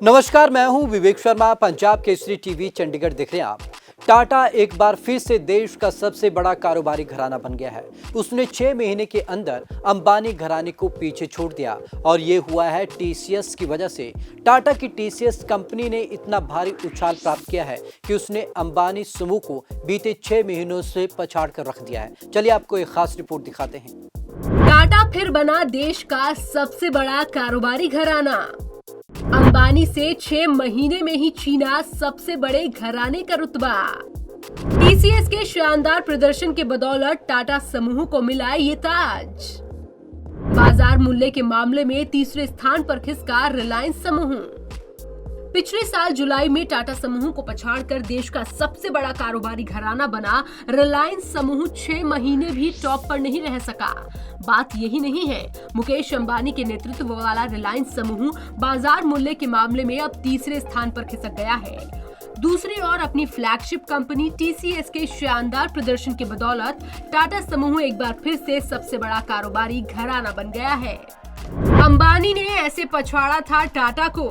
नमस्कार, मैं हूं विवेक शर्मा। पंजाब केसरी टीवी चंडीगढ़ देख रहे हैं आप। टाटा एक बार फिर से देश का सबसे बड़ा कारोबारी घराना बन गया है। उसने 6 महीने के अंदर अंबानी घराने को पीछे छोड़ दिया और ये हुआ है टीसीएस की वजह से। टाटा की टीसीएस कंपनी ने इतना भारी उछाल प्राप्त किया है कि उसने अंबानी समूह को बीते 6 महीनों से पछाड़ कर रख दिया है। चलिए आपको एक खास रिपोर्ट दिखाते हैं। टाटा फिर बना देश का सबसे बड़ा कारोबारी घराना। अंबानी से 6 महीने में ही छीना सबसे बड़े घराने का रुतबा। टीसीएस के शानदार प्रदर्शन के बदौलत टाटा समूह को मिला ये ताज। बाजार मूल्य के मामले में तीसरे स्थान पर खिसका रिलायंस समूह। पिछले साल जुलाई में टाटा समूह को पछाड़कर देश का सबसे बड़ा कारोबारी घराना बना रिलायंस समूह 6 महीने भी टॉप पर नहीं रह सका। बात यही नहीं है, मुकेश अंबानी के नेतृत्व वाला रिलायंस समूह बाजार मूल्य के मामले में अब तीसरे स्थान पर खिसक गया है। दूसरी ओर अपनी फ्लैगशिप कंपनी टीसीएस के शानदार प्रदर्शन के बदौलत टाटा समूह एक बार फिर से सबसे बड़ा कारोबारी घराना बन गया है। अंबानी ने ऐसे पछाड़ा था टाटा को।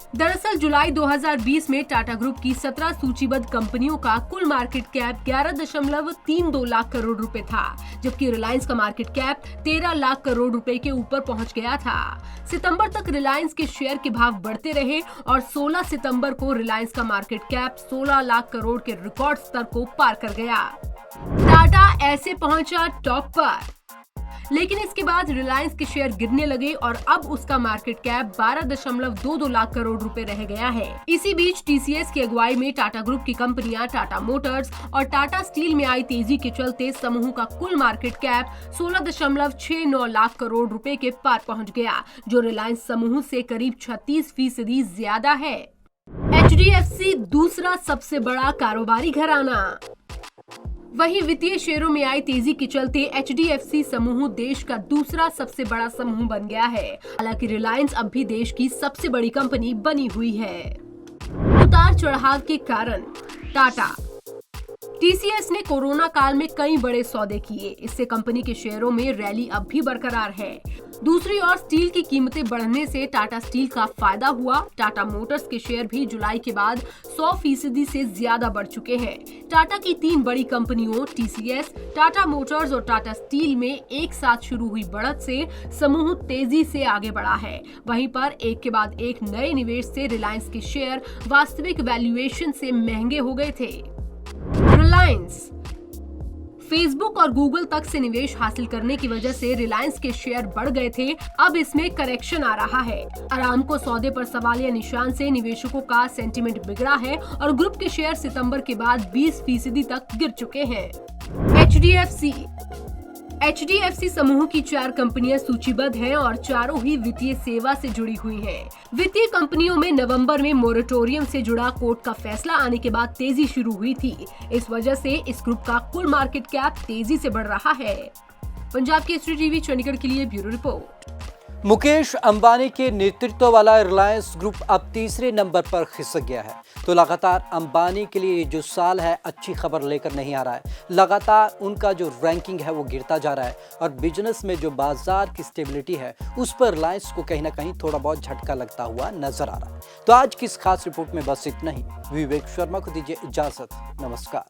दरअसल जुलाई 2020 में टाटा ग्रुप की 17 सूचीबद्ध कंपनियों का कुल मार्केट कैप 11.32 लाख करोड़ रुपए था, जबकि रिलायंस का मार्केट कैप 13 लाख करोड़ रुपए के ऊपर पहुंच गया था। सितंबर तक रिलायंस के शेयर के भाव बढ़ते रहे और 16 सितंबर को रिलायंस का मार्केट कैप 16 लाख करोड़ के रिकॉर्ड स्तर को पार कर गया। टाटा ऐसे पहुंचा टॉप पर, लेकिन इसके बाद रिलायंस के शेयर गिरने लगे और अब उसका मार्केट कैप 12.22 लाख करोड़ रुपए रह गया है। इसी बीच टीसीएस की अगुवाई में टाटा ग्रुप की कंपनियां टाटा मोटर्स और टाटा स्टील में आई तेजी के चलते समूह का कुल मार्केट कैप 16.69 लाख करोड़ रुपए के पार पहुंच गया, जो रिलायंस समूह से करीब 36% ज्यादा है। एचडीएफसी दूसरा सबसे बड़ा कारोबारी घराना। वहीं वित्तीय शेयरों में आई तेजी के चलते एचडीएफसी समूह देश का दूसरा सबसे बड़ा समूह बन गया है। हालांकि रिलायंस अब भी देश की सबसे बड़ी कंपनी बनी हुई है। उतार चढ़ाव के कारण टाटा टीसीएस ने कोरोना काल में कई बड़े सौदे किए, इससे कंपनी के शेयरों में रैली अब भी बरकरार है। दूसरी ओर स्टील की कीमतें बढ़ने से टाटा स्टील का फायदा हुआ। टाटा मोटर्स के शेयर भी जुलाई के बाद 100% से ज्यादा बढ़ चुके हैं। टाटा की 3 बड़ी कंपनियों टीसीएस, टाटा मोटर्स और टाटा स्टील में एक साथ शुरू हुई बढ़त से समूह तेजी से आगे बढ़ा है। वहीं पर एक के बाद एक नए निवेश से रिलायंस के शेयर वास्तविक वैल्यूएशन से महंगे हो गए थे। रिलायंस फेसबुक और गूगल तक से निवेश हासिल करने की वजह से रिलायंस के शेयर बढ़ गए थे। अब इसमें करेक्शन आ रहा है। अरामको सौदे पर सवालिया निशान से निवेशकों का सेंटीमेंट बिगड़ा है और ग्रुप के शेयर सितंबर के बाद 20% तक गिर चुके हैं। एचडीएफसी समूह की 4 कंपनियां सूचीबद्ध हैं और चारों ही वित्तीय सेवा से जुड़ी हुई हैं। वित्तीय कंपनियों में नवंबर में मोरेटोरियम से जुड़ा कोर्ट का फैसला आने के बाद तेजी शुरू हुई थी। इस वजह से इस ग्रुप का कुल मार्केट कैप तेजी से बढ़ रहा है। पंजाब केसरी टीवी चंडीगढ़ के लिए ब्यूरो रिपोर्ट। मुकेश अंबानी के नेतृत्व वाला रिलायंस ग्रुप अब तीसरे नंबर पर खिसक गया है। तो लगातार अंबानी के लिए जो साल है अच्छी खबर लेकर नहीं आ रहा है। लगातार उनका जो रैंकिंग है वो गिरता जा रहा है और बिजनेस में जो बाजार की स्टेबिलिटी है उस पर रिलायंस को कहीं ना कहीं थोड़ा बहुत झटका लगता हुआ नजर आ रहा है। तो आज की इस खास रिपोर्ट में बस इतना ही। विवेक शर्मा को दीजिए इजाजत। नमस्कार।